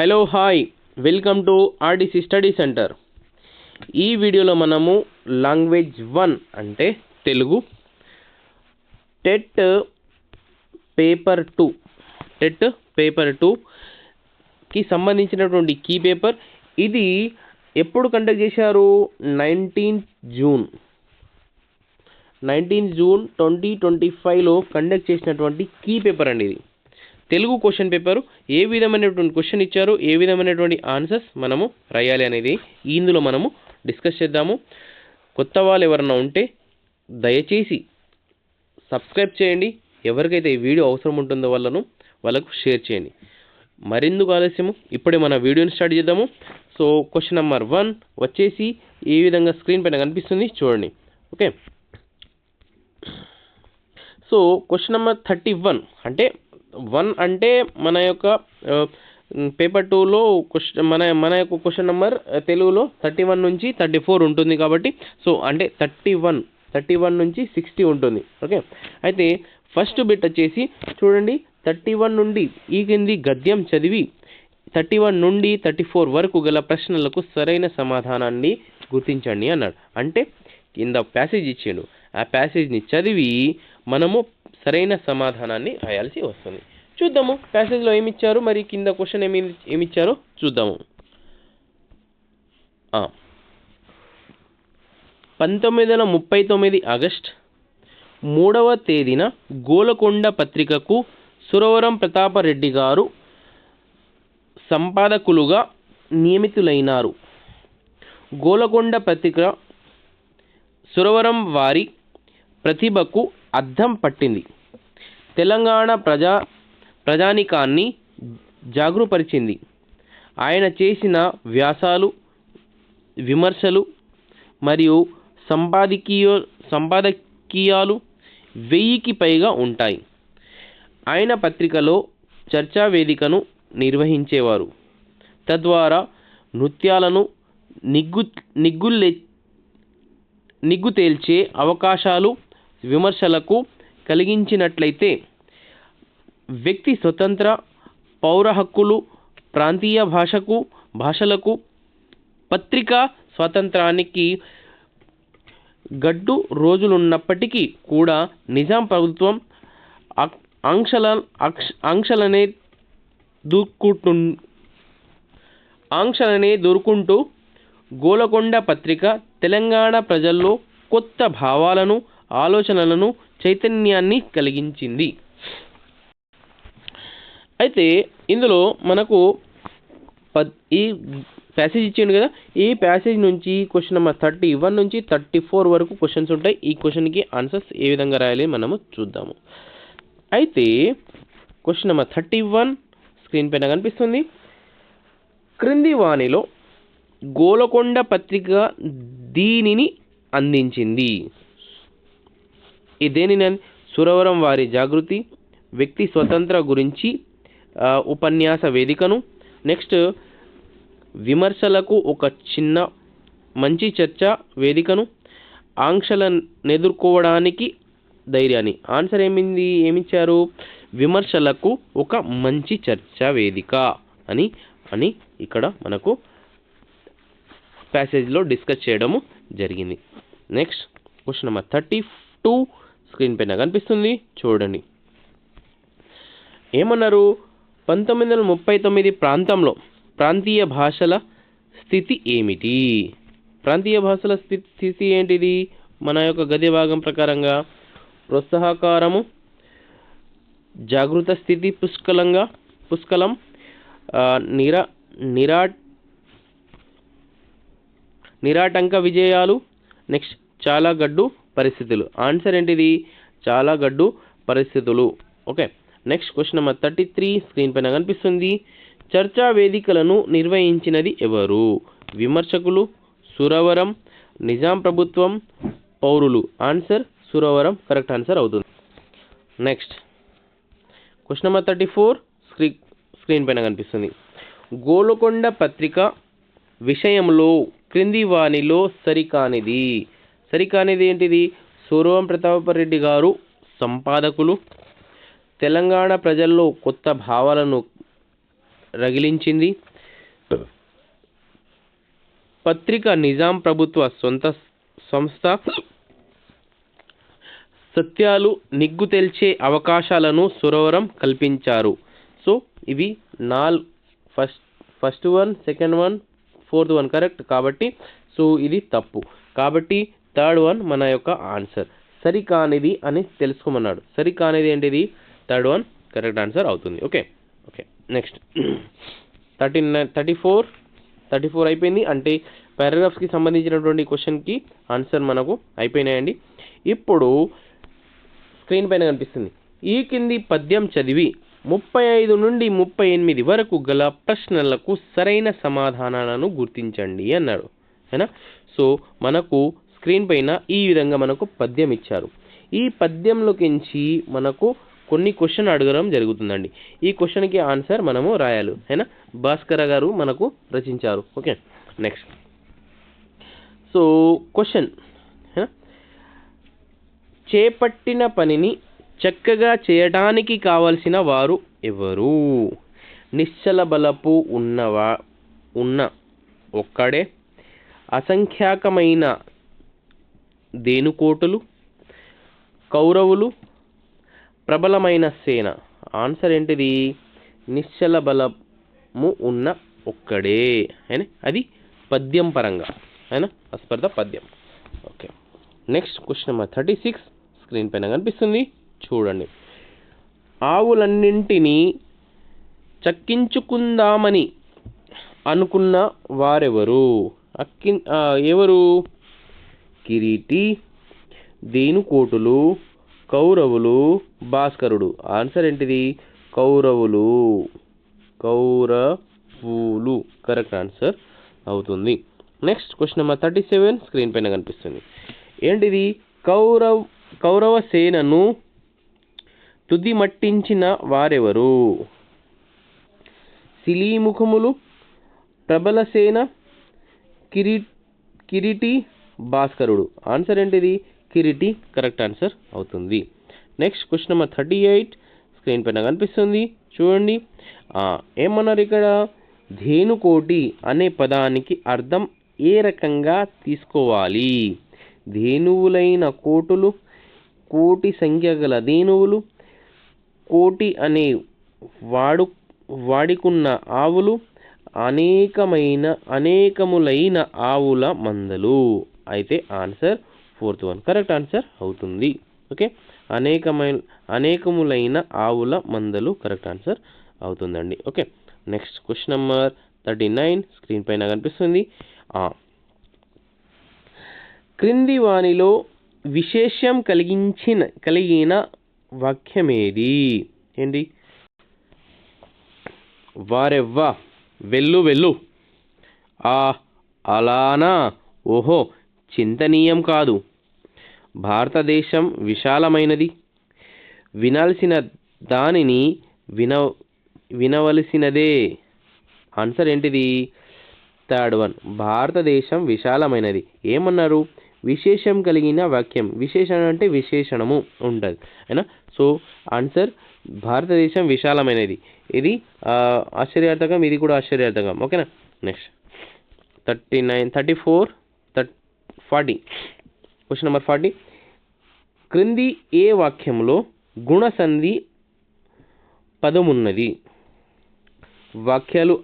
Hello hi welcome to RDC study centre. ఈ వీడియోలో మనము లాంగ్వేజ్ 1 అంటే తెలుగు టెట్ పేపర్ 2కి సంబంధించినటువంటి కీ పేపర్. ఇది ఎప్పుడు కండక్ట్ చేశారు? 19 జూన్ 2025లో కండక్ట్ చేసినటువంటి కీ పేపర్ అండి. ఇది తెలుగు క్వశ్చన్ పేపరు. ఏ విధమైనటువంటి క్వశ్చన్ ఇచ్చారు, ఏ విధమైనటువంటి ఆన్సర్స్ మనము రాయాలి అనేది ఇందులో మనము డిస్కస్ చేద్దాము. కొత్త వాళ్ళు ఎవరన్నా ఉంటే దయచేసి సబ్స్క్రైబ్ చేయండి. ఎవరికైతే ఈ వీడియో అవసరం ఉంటుందో వాళ్ళకు షేర్ చేయండి. మరెందుకు ఆలస్యము, ఇప్పుడే మన వీడియోని స్టార్ట్ చేద్దాము. సో క్వశ్చన్ నెంబర్ 1 వచ్చేసి ఈ విధంగా స్క్రీన్ పైన కనిపిస్తుంది, చూడండి. ఓకే, సో క్వశ్చన్ నెంబర్ 31 అంటే 1 అంటే మన యొక్క పేపర్ 2లో మన యొక్క క్వశ్చన్ నెంబర్ తెలుగులో 31 నుంచి 34 ఉంటుంది కాబట్టి, సో అంటే 31 నుంచి 60 ఉంటుంది. ఓకే, అయితే ఫస్ట్ బిట్ వచ్చేసి చూడండి, 31 నుండి ఈ కింది గద్యం చదివి 31 నుండి 34 వరకు గల ప్రశ్నలకు సరైన సమాధానాన్ని గుర్తించండి అన్నాడు. అంటే కింద ప్యాసేజ్ ఇచ్చాడు, ఆ ప్యాసేజ్ని చదివి మనము సరైన సమాధానాన్ని రాయాల్సి వస్తుంది. చూద్దాము ప్యాసేజ్లో ఏమిచ్చారు, మరి కింద క్వశ్చన్ ఏమిచ్చారో చూద్దాము. 1939 ఆగస్ట్ 3వ తేదీన గోలకొండ పత్రికకు సురవరం ప్రతాపరెడ్డి గారు సంపాదకులుగా నియమితులైనారు. గోలకొండ పత్రిక సురవరం వారి ప్రతిభకు అద్దం పట్టింది. తెలంగాణ ప్రజానికాన్ని జాగృపరిచింది. ఆయన చేసిన వ్యాసాలు, విమర్శలు మరియు సంపాదకీయాలు 1000కి పైగా ఉంటాయి. ఆయన పత్రికలో చర్చా వేదికను నిర్వహించేవారు. తద్వారా నృత్యాలను నిగ్గు తేల్చే అవకాశాలు విమర్శలకు కలిగించినట్లయితే వ్యక్తి స్వతంత్ర, పౌర హక్కులు, ప్రాంతీయ భాషలకు, పత్రికా స్వాతంత్రానికి గడ్డు రోజులున్నప్పటికీ కూడా నిజాం ప్రభుత్వం ఆంక్షలనే దూరుకుంటూ గోలకొండ పత్రిక తెలంగాణ ప్రజల్లో కొత్త భావాలను, ఆలోచనలను, చైతన్యాన్ని కలిగించింది. అయితే ఇందులో మనకు ఈ ప్యాసేజ్ ఇచ్చిండు కదా, ఈ ప్యాసేజ్ నుంచి క్వశ్చన్ నెంబర్ 31 నుంచి 34 వరకు క్వశ్చన్స్ ఉంటాయి. ఈ క్వశ్చన్కి ఆన్సర్స్ ఏ విధంగా రాయాలి మనము చూద్దాము. అయితే క్వశ్చన్ నెంబర్ 31 స్క్రీన్ పైన కనిపిస్తుంది. క్రింది వాణిలో గోలకొండ పత్రిక దీనిని అందించింది. దేనిని? సురవరం వారి జాగృతి, వ్యక్తి స్వతంత్ర గురించి ఉపన్యాస వేదికను, నెక్స్ట్ విమర్శలకు ఒక చిన్న మంచి చర్చా వేదికను, ఆంక్షలను ఎదుర్కోవడానికి ధైర్యాన్ని. ఆన్సర్ ఏమిచ్చారు? విమర్శలకు ఒక మంచి చర్చా వేదిక అని ఇక్కడ మనకు ప్యాసేజ్లో డిస్కస్ చేయడము జరిగింది. నెక్స్ట్ క్వశ్చన్ నెంబర్ 32 స్క్రీన్ పైన కనిపిస్తుంది, చూడండి. ఏమన్నారు? 1939 ప్రాంతంలో ప్రాంతీయ భాషల స్థితి ఏమిటి? ప్రాంతీయ భాషల స్థితి ఏంటిది? మన యొక్క గద్య భాగం ప్రకారంగా ప్రోత్సాహకారము, జాగృత స్థితి పుష్కలం, నిరాటంక విజయాలు, నెక్స్ట్ చాలా గడ్డు పరిస్థితులు. ఆన్సర్ ఏంటిది? చాలా గడ్డు పరిస్థితులు. Okay, next question number 33 screen పైన కనిపిస్తుంది. చర్చా వేదికలను నిర్వహించినది ఎవరు? విమర్శకులు, సురవరం, నిజాం ప్రభుత్వం, పౌరులు. ఆన్సర్ సురవరం కరెక్ట్ ఆన్సర్ అవుతుంది. నెక్స్ట్ క్వశ్చన్ నెంబర్ 34 స్క్రీన్ పైన కనిపిస్తుంది. గోలకొండ పత్రిక విషయంలో క్రింది వానిలో సరికానిది ఏంటిది? సురవరం ప్రతాపరెడ్డి గారు సంపాదకులు, తెలంగాణ ప్రజల్లో కొత్త భావాలను రగిలించింది, పత్రిక నిజాం ప్రభుత్వ సొంత సంస్థ. సత్యాలు నిగ్గు తెల్చే అవకాశాలను సురవరం కల్పించారు. సో ఇవి first one, second one, fourth one correct. కాబట్టి సో ఇది తప్పు. కాబట్టి థర్డ్ వన్ మన యొక్క ఆన్సర్. సరికానిది అని తెలుసుకోమన్నాడు. సరికానిది ఏంటిది? థర్డ్ వన్ కరెక్ట్ ఆన్సర్ అవుతుంది. ఓకే ఓకే నెక్స్ట్ 34 అయిపోయింది. అంటే పారాగ్రాఫ్స్కి సంబంధించినటువంటి క్వశ్చన్కి ఆన్సర్ మనకు అయిపోయినాయండి. ఇప్పుడు స్క్రీన్ పైన కనిపిస్తుంది. ఈ కింది పద్యం చదివి 35 నుండి 38 వరకు గల ప్రశ్నలకు సరైన సమాధానాలను గుర్తించండి అన్నాడు. అయినా సో మనకు స్క్రీన్ పైన ఈ విధంగా మనకు పద్యం ఇచ్చారు. ఈ పద్యంలోకించి మనకు కొన్ని క్వశ్చన్ అడగడం జరుగుతుందండి. ఈ క్వశ్చన్కి ఆన్సర్ మనము రాయాలి. అయినా భాస్కర గారు మనకు రచించారు. ఓకే నెక్స్ట్ సో క్వశ్చన్, చేపట్టిన పనిని చక్కగా చేయడానికి కావలసిన వారు ఎవరు? నిశ్చల బలపు ఉన్న ఒక్కడే, అసంఖ్యాకమైన దేనుకోటులు, కౌరవులు, ప్రబలమైన సేన. ఆన్సర్ ఏంటిది? నిశ్చల బలము ఉన్న ఒక్కడే. అయినా అది పద్యం పరంగా, అయినా అస్ పర్ ద పద్యం. Okay next question number 36 screen పైన కనిపిస్తుంది చూడండి. ఆవులన్నింటినీ చక్కించుకుందామని అనుకున్న వారెవరు? ఎవరు? కిరీటి, దేనుకోటులు, కౌరవులు, భాస్కరుడు. ఆన్సర్ ఏంటిది? కౌరవులు కరెక్ట్ ఆన్సర్ అవుతుంది. నెక్స్ట్ క్వశ్చన్ నెంబర్ 37 స్క్రీన్ పైన కనిపిస్తుంది. ఏంటిది? కౌరవ సేనను తుదిమట్టించిన వారెవరు? శిలీముఖములు, ప్రబలసేన, కిరీటి, భాస్కరుడు. ఆన్సర్ ఏంటిది? కిరీటి కరెక్ట్ ఆన్సర్ అవుతుంది. నెక్స్ట్ క్వశ్చన్ నెంబర్ 38 స్క్రీన్ పైన కనిపిస్తుంది చూడండి. ఏమన్నారు ఇక్కడ? ధేనుకోటి అనే పదానికి అర్థం ఏ రకంగా తీసుకోవాలి? ధేనువులైన కోటులు, కోటి సంఖ్య గల ధేనువులు, కోటి అనే వాడికున్న ఆవులు, అనేకములైన ఆవుల మందలు. అయితే answer fourth one correct answer అవుతుంది. ఓకే అనేకములైన ఆవుల మందలు కరెక్ట్ ఆన్సర్ అవుతుందండి. Okay next question number 39 screen పైన కనిపిస్తుంది. క్రింది వానిలో విశేష్యం కలిగిన వాక్యమేది? ఏంటి? వారెవ్వ, వెళ్ళు, అలానా, ఓహో చింతనీయం కాదు, భారతదేశం విశాలమైనది, వినాల్సిన దానిని వినవలసినదే. ఆన్సర్ ఏంటిది? థర్డ్ వన్ భారతదేశం విశాలమైనది. ఏమన్నారు? విశేషం కలిగిన వాక్యం. విశేషణం అంటే విశేషణము ఉంటుంది అయినా. సో ఆన్సర్ భారతదేశం విశాలమైనది. ఇది ఆశ్చర్యార్థకం, ఇది కూడా ఆశ్చర్యార్థకం. ఓకేనా. Next 40 question number 40. క్రింది ఏ వాక్యంలో గుణసంధి పదమున్నది? వాక్యాలు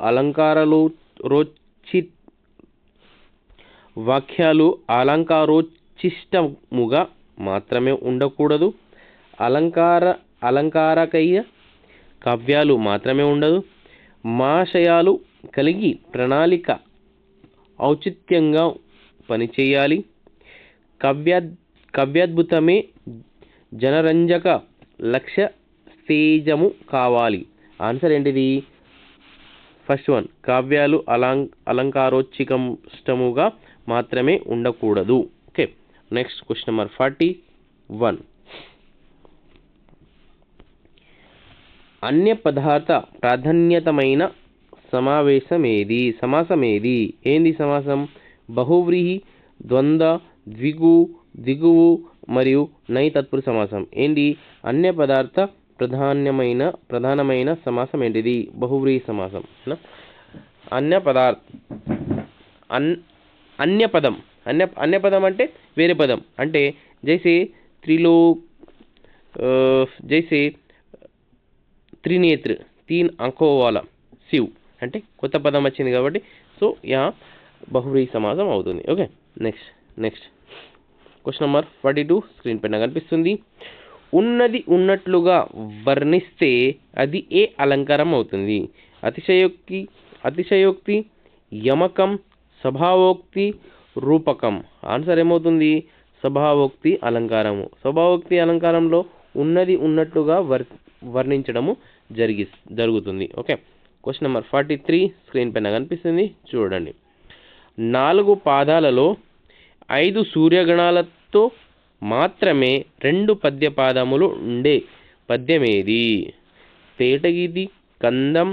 అలంకారోచిష్టముగా మాత్రమే ఉండకూడదు. అలంకారకయ్య కావ్యాలు మాత్రమే ఉండదు. మాశయాలు కలిగి ప్రణాళిక ఔచిత్యంగా పనిచేయాలి. కావ్యాద్భుతమే జనరంజక లక్ష్య తేజము కావాలి. ఆన్సర్ ఏంటిది? ఫస్ట్ వన్ కావ్యాలు అలంకారోచిష్టముగా మాత్రమే ఉండకూడదు. Okay next question number 41. అన్య పదార్థ ప్రాధాన్యతమైన సమాసం ఏది? ఏంది సమాసం? బహువ్రీహి, ద్వంద్వ, దిగువు మరియు నై తత్పురుష సమాసం. ఏంటి? అన్య పదార్థ ప్రధానమైన సమాసం ఏంటిది? బహువ్రీహి సమాసం. अन्यपदम अन्यपदम అంటే వేరే పదం అంటే जैसे त्रिलोक जैसे त्रिनेत्र 3 आंखों वाला शिव అంటే కొత్త పదం వచ్చింది కాబట్టి సో యా బహువ్రీహి సమాసం అవుతుంది okay next question number 42 screen పైన కనిపిస్తుంది ఉన్నది ఉన్నట్లుగా వర్ణిస్తే అది ఏ అలంకారం అవుతుంది అతిశయోక్తి యమకం స్వభావోక్తి రూపకం ఆన్సర్ ఏమవుతుంది స్వభావోక్తి అలంకారము స్వభావోక్తి అలంకారంలో ఉన్నది ఉన్నట్లుగా వర్ణించడము జరుగుతుంది ఓకే క్వశ్చన్ నెంబర్ 43 స్క్రీన్ పైన కనిపిస్తుంది చూడండి 4 పాదాలలో 5 సూర్యగణాలతో మాత్రమే 2 పద్య పాదములు ఉండే పద్యమేది తేటగీతి కందం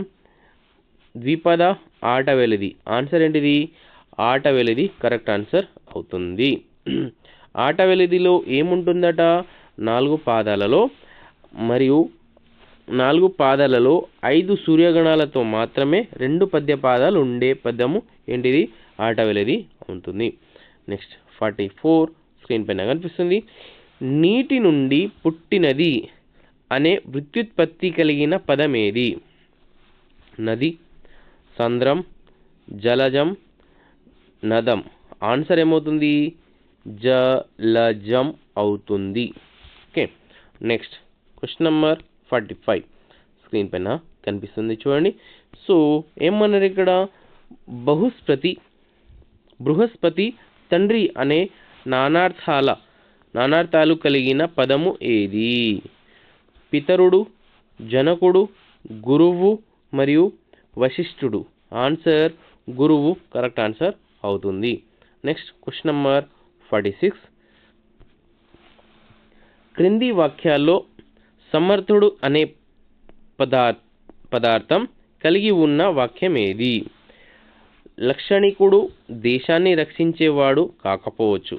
ద్విపద ఆటవెలిది ఆన్సర్ ఏంటిది ఆటవెలిది కరెక్ట్ ఆన్సర్ అవుతుంది ఆటవెలిదిలో ఏముంటుందట 4 పాదాలలో మరియు 4 పాదాలలో 5 సూర్యగణాలతో మాత్రమే 2 పద్య పాదాలు ఉండే పద్యము ఏంటిది ఆటవెలిది ఉంటుంది నెక్స్ట్ 44 స్క్రీన్ పైన కనిపిస్తుంది నీటి నుండి పుట్టినది అనే వృత్యుత్పత్తి కలిగిన పదమేది నది సంద్రం జలజం నదం ఆన్సర్ ఏమవుతుంది జలజం అవుతుంది okay next question number 45 screen పైన కనిపిస్తుంది చూడండి సో ఏమన్నారు ఇక్కడ బృహస్పతి తండ్రి అనే నానార్థాలు కలిగిన పదము ఏది పితరుడు జనకుడు గురువు మరియు వశిష్ఠుడు ఆన్సర్ గురువు కరెక్ట్ ఆన్సర్ అవుతుంది నెక్స్ట్ క్వశ్చన్ నెంబర్ 46 క్రింది వాక్యాల్లో సమర్థుడు అనే పదార్థం కలిగి ఉన్న వాక్యం ఏది లక్షణికుడు దేశాన్ని రక్షించేవాడు కాకపోవచ్చు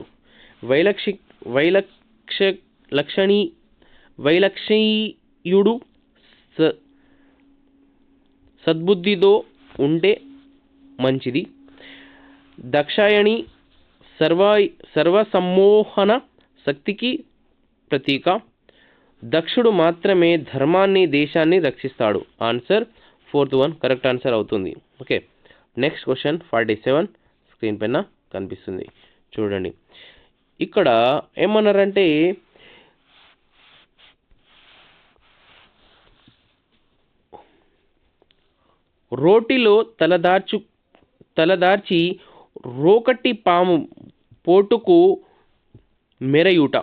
వైలక్షణీయుడు సద్బుద్ధితో ఉంటే మంచిది దక్షాయణి సర్వసమ్మోహన శక్తికి ప్రతీక దక్షుడు మాత్రమే ధర్మాన్ని దేశాన్ని రక్షిస్తాడు answer 4th one correct answer అవుతుంది ఓకే నెక్స్ట్ క్వశ్చన్ 47 స్క్రీన్ పైన కనిపిస్తుంది చూడండి ఇక్కడ ఏమన్నారంటే రోటిలో తలదార్చి రోకటి పాము పోటుకు మెరయుట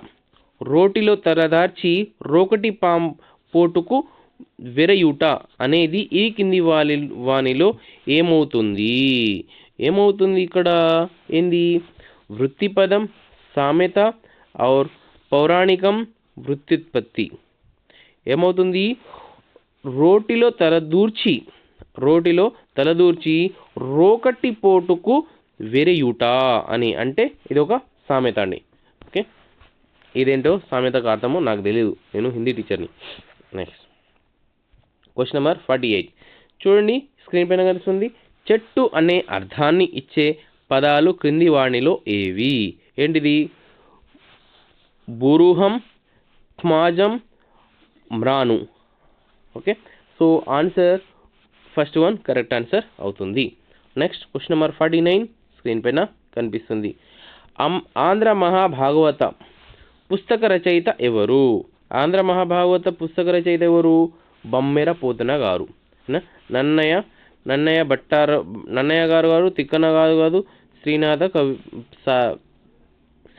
రోటిలో తలదార్చి రోకటి పాము పోటుకు వెరయుట అనేది ఈ కింది వానిలో ఏమవుతుంది ఇక్కడ ఏంది వృత్తిపదం సామెత और పౌరాణికం వృత్యుత్పత్తి ఏమవుతుంది రోటిలో తలదూర్చి రోకటి పోటుకు వెరయుట అని అంటే ఇది ఒక సామెత అండి ఓకే ఇదేంటో సామెతకు అర్థమో నాకు తెలియదు నేను హిందీ టీచర్ని నెక్స్ట్ క్వశ్చన్ నెంబర్ 48 చూడండి స్క్రీన్ పైన కనిపిస్తుంది చెట్టు అనే అర్థాన్ని ఇచ్చే పదాలు క్రింది వాణిలో ఏవి ఏంటిది బురుహం ఖ్మాజం మ్రాను okay so answer first one correct answer అవుతుంది నెక్స్ట్ క్వశ్చన్ నెంబర్ 49 స్క్రీన్ పైన కనిపిస్తుంది ఆంధ్ర మహాభాగవత పుస్తక రచయిత ఎవరు ఆంధ్ర మహాభాగవత పుస్తక రచయిత ఎవరు బమ్మెర పోతన గారు నన్నయ్య గారు తిక్కన గారు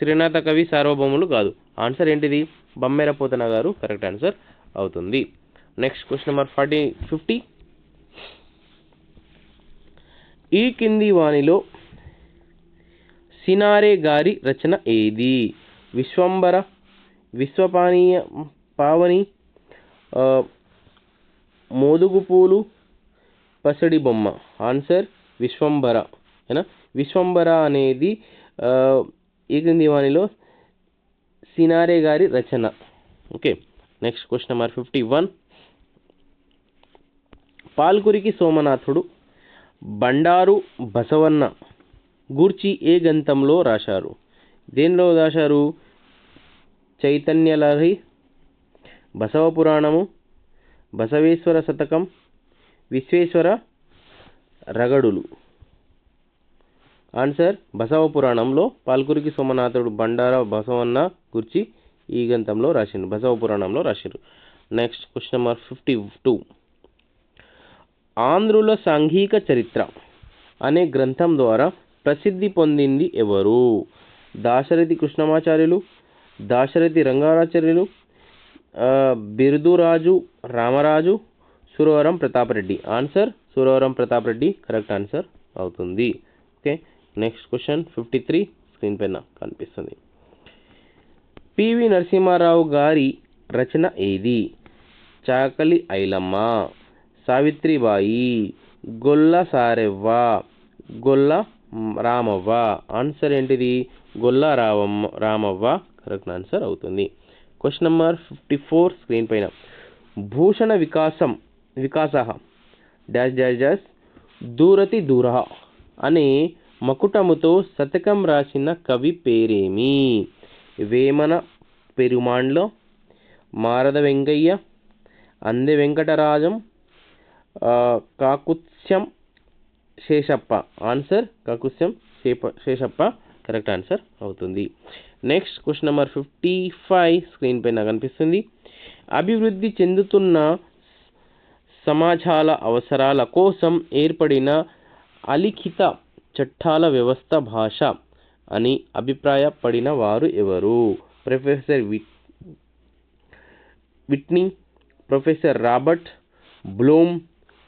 శ్రీనాథ కవి సార్వభౌములు కాదు ఆన్సర్ ఏంటిది బమ్మెర పోతన గారు కరెక్ట్ ఆన్సర్ అవుతుంది నెక్స్ట్ క్వశ్చన్ నెంబర్ 50 ఈ కింది వానిలో సినారే గారి రచన ఏది విశ్వంబర పావని మోదుగుపూలు పసిడి బొమ్మ ఆన్సర్ విశ్వంబర విశ్వంబర అనేది ఈ కింది వానిలో సినారే గారి రచన okay next question number 51 Palkuriki Somanathudu Bandaru Basavanna గూర్చి ఏ గ్రంథంలో రాశారు? దేనిలో రాశారు? చైతన్యలహరి, బసవ పురాణము, బసవేశ్వర శతకం, విశ్వేశ్వర రగడులు. ఆన్సర్ బసవ పురాణంలో పాల్కురికి సోమనాథుడు బండార బసవన్న గురించి ఈ గ్రంథంలో రాసిండు, బసవ పురాణంలో రాసిండు. Next question number 52. ఆంధ్రుల సాంఘిక చరిత్ర అనే గ్రంథం ద్వారా ప్రసిద్ధి పొందింది ఎవరు? Dasarathi Krishnamacharyulu, Dasarathi Rangacharyulu, Biruduraju Ramaraju, Suravaram Pratapareddy. Answer Suravaram Pratapareddy correct answer అవుతుంది. ఓకే, నెక్స్ట్ క్వశ్చన్ 53 స్క్రీన్ పైన కనిపిస్తుంది. పివి నరసింహారావు గారి రచన ఏది? చాకలి ఐలమ్మ, సావిత్రిబాయి, గొల్ల సారెవ్వ, గొల్ల రామవ్వ. ఆన్సర్ ఏంటిది? గొల్ల రామవ్వ కరెక్ట్ ఆన్సర్ అవుతుంది. క్వశ్చన్ నెంబర్ 54 స్క్రీన్ పైన. భూషణ వికాస డాష్ డాష్ డాష్ దూరతి దూర అనే మకుటముతో శతకం రాసిన కవి పేరేమి? Vemana Perumandla, Marada Venkayya, Ande Venkatarajam, Kakutsyam Seshappa. Answer Kakutsyam Seshappa correct answer అవుతుంది. నెక్స్ట్ క్వశ్చన్ నెంబర్ 55 స్క్రీన్ పైన కనిపిస్తుంది. అభివృద్ధి చెందుతున్న సమాజాల అవసరాల కోసం ఏర్పడిన అలిఖిత చట్టాల వ్యవస్థ భాష అని అభిప్రాయపడిన వారు ఎవరు? Professor Whitney, professor Robert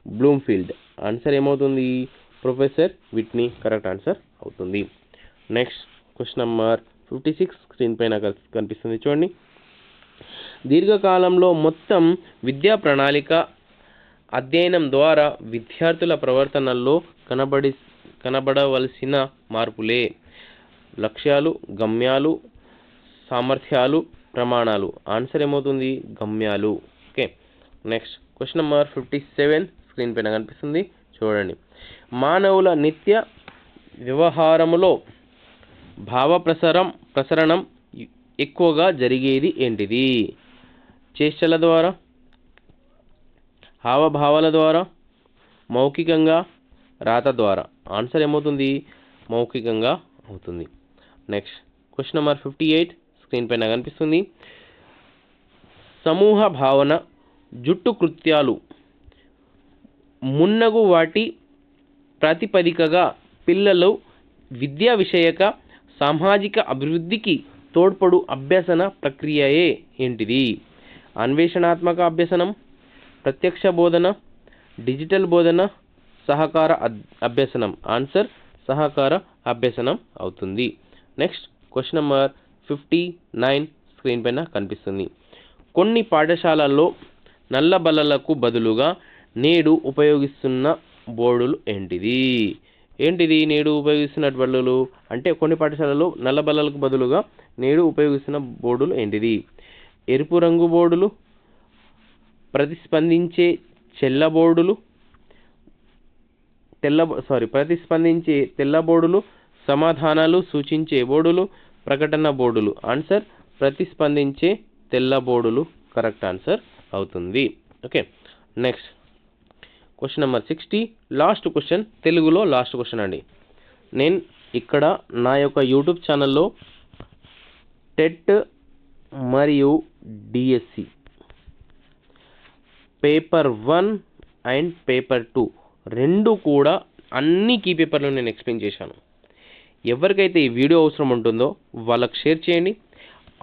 Bloomfield. Answer ఏమవుతుంది? ప్రొఫెసర్ విట్నీ కరెక్ట్ ఆన్సర్ అవుతుంది. నెక్స్ట్ క్వశ్చన్ నెంబర్ 56 స్క్రీన్ పైన కనిపిస్తుంది చూడండి. దీర్ఘకాలంలో మొత్తం విద్యా ప్రణాళిక అధ్యయనం ద్వారా విద్యార్థుల ప్రవర్తనల్లో కనబడవలసిన మార్పులే. లక్ష్యాలు, గమ్యాలు, సామర్థ్యాలు, ప్రమాణాలు. ఆన్సర్ ఏమవుతుంది? గమ్యాలు. Okay, next question number 57 screen పైన కనిపిస్తుంది చూడండి. మానవుల నిత్య వ్యవహారములో భావ ప్రసరణం ఎక్కువగా జరిగేది ఏంటిది? చేష్టల ద్వారా, హావభావాల ద్వారా, మౌఖికంగా, రాత ద్వారా. ఆన్సర్ ఏమవుతుంది? మౌఖికంగా అవుతుంది. నెక్స్ట్ క్వశ్చన్ నెంబర్ 58 స్క్రీన్ పైన కనిపిస్తుంది. సమూహ భావన, జుట్టు కృత్యాలు మున్నగు వాటి ప్రాతిపదికగా పిల్లలు విద్యా విషయక సామాజిక అభివృద్ధికి తోడ్పడు అభ్యసన ప్రక్రియయే ఏంటిది? అన్వేషణాత్మక అభ్యసనం, ప్రత్యక్ష బోధన, డిజిటల్ బోధన, సహకార అభ్యసనం. ఆన్సర్ సహకార అభ్యసనం అవుతుంది. నెక్స్ట్ క్వశ్చన్ నెంబర్ 59 స్క్రీన్ పైన కనిపిస్తుంది. కొన్ని పాఠశాలల్లో నల్ల బల్లలకు బదులుగా నేడు ఉపయోగిస్తున్న బోర్డులు ఏంటిది? నేడు ఉపయోగిస్తున్న బడులు అంటే కొన్ని పాఠశాలలో నల్ల బల్లలకు బదులుగా నేడు ఉపయోగిస్తున్న బోర్డులు ఏంటిది? ఎరుపు రంగు బోర్డులు, ప్రతిస్పందించే ప్రతిస్పందించే తెల్ల బోర్డులు, సమాధానాలు సూచించే బోర్డులు, ప్రకటన బోర్డులు. ఆన్సర్ ప్రతిస్పందించే తెల్ల బోర్డులు కరెక్ట్ ఆన్సర్ అవుతుంది. Okay, next question number 60 last question, తెలుగులో లాస్ట్ క్వశ్చన్ అండి. నేను ఇక్కడ నా యొక్క యూట్యూబ్ ఛానల్లో టెట్ మరియు డిఎస్సి పేపర్ 1 అండ్ పేపర్ 2 రెండు కూడా అన్ని కీ పేపర్లు నేను ఎక్స్ప్లెయిన్ చేశాను. ఎవరికైతే ఈ వీడియో అవసరం ఉంటుందో వాళ్ళకి షేర్ చేయండి.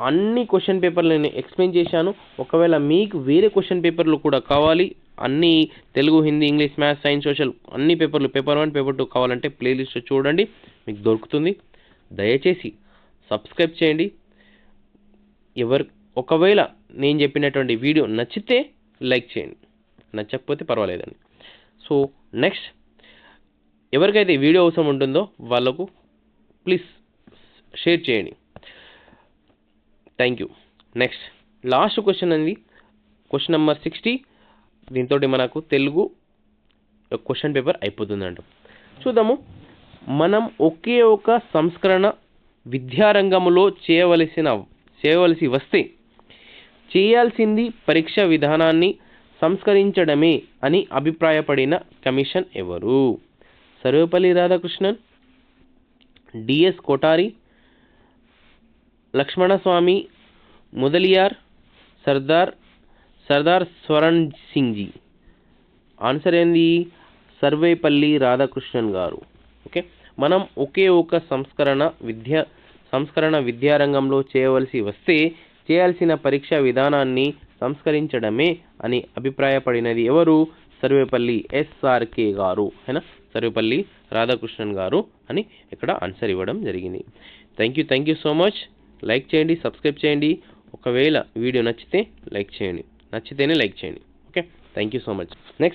అన్ని క్వశ్చన్ పేపర్లు నేను ఎక్స్ప్లెయిన్ చేశాను. ఒకవేళ మీకు వేరే క్వశ్చన్ పేపర్లు కూడా కావాలి, అన్ని Telugu, Hindi, English, maths, science, social అన్ని పేపర్లు పేపర్ 1 పేపర్ 2 కావాలంటే ప్లేలిస్ట్ చూడండి, మీకు దొరుకుతుంది. దయచేసి సబ్స్క్రైబ్ చేయండి. ఒకవేళ నేను చెప్పినటువంటి వీడియో నచ్చితే లైక్ చేయండి, నచ్చకపోతే పర్వాలేదండి. సో నెక్స్ట్ ఎవరికైతే ఈ వీడియో అవసరం ఉంటుందో వాళ్ళకు ప్లీజ్ షేర్ చేయండి. Thank you. Next last question అండి, క్వశ్చన్ నెంబర్ 60. దీంతో మనకు తెలుగు క్వశ్చన్ పేపర్ అయిపోతుందంట. చూద్దాము. మనం ఒకే ఒక సంస్కరణ విద్యారంగంలో చేయవలసి వస్తే చేయాల్సింది పరీక్ష విధానాన్ని సంస్కరించడమే అని అభిప్రాయపడిన కమిషన్ ఎవరు? సర్వేపల్లి రాధాకృష్ణన్, డిఎస్ కోటారి, లక్ష్మణస్వామి ముదలియార్, సర్దార్ స్వరణ్ సింగ్ జీ. ఆన్సర్ ఏంది? సర్వేపల్లి రాధాకృష్ణన్ గారు. ఓకే, మనం ఒకే ఒక సంస్కరణ విద్యారంగంలో చేయవలసి వస్తే చేయాల్సిన పరీక్ష విధానాన్ని సంస్కరించడమే అని అభిప్రాయపడినది ఎవరు? సర్వేపల్లి ఎస్ఆర్కే గారు. సర్వేపల్లి రాధాకృష్ణన్ గారు అని ఇక్కడ ఆన్సర్ ఇవ్వడం జరిగింది. Thank you so much. Like చేయండి, సబ్స్క్రైబ్ చేయండి. ఒకవేళ వీడియో నచ్చితేనే లైక్ చేయండి. Okay, thank you so much. Next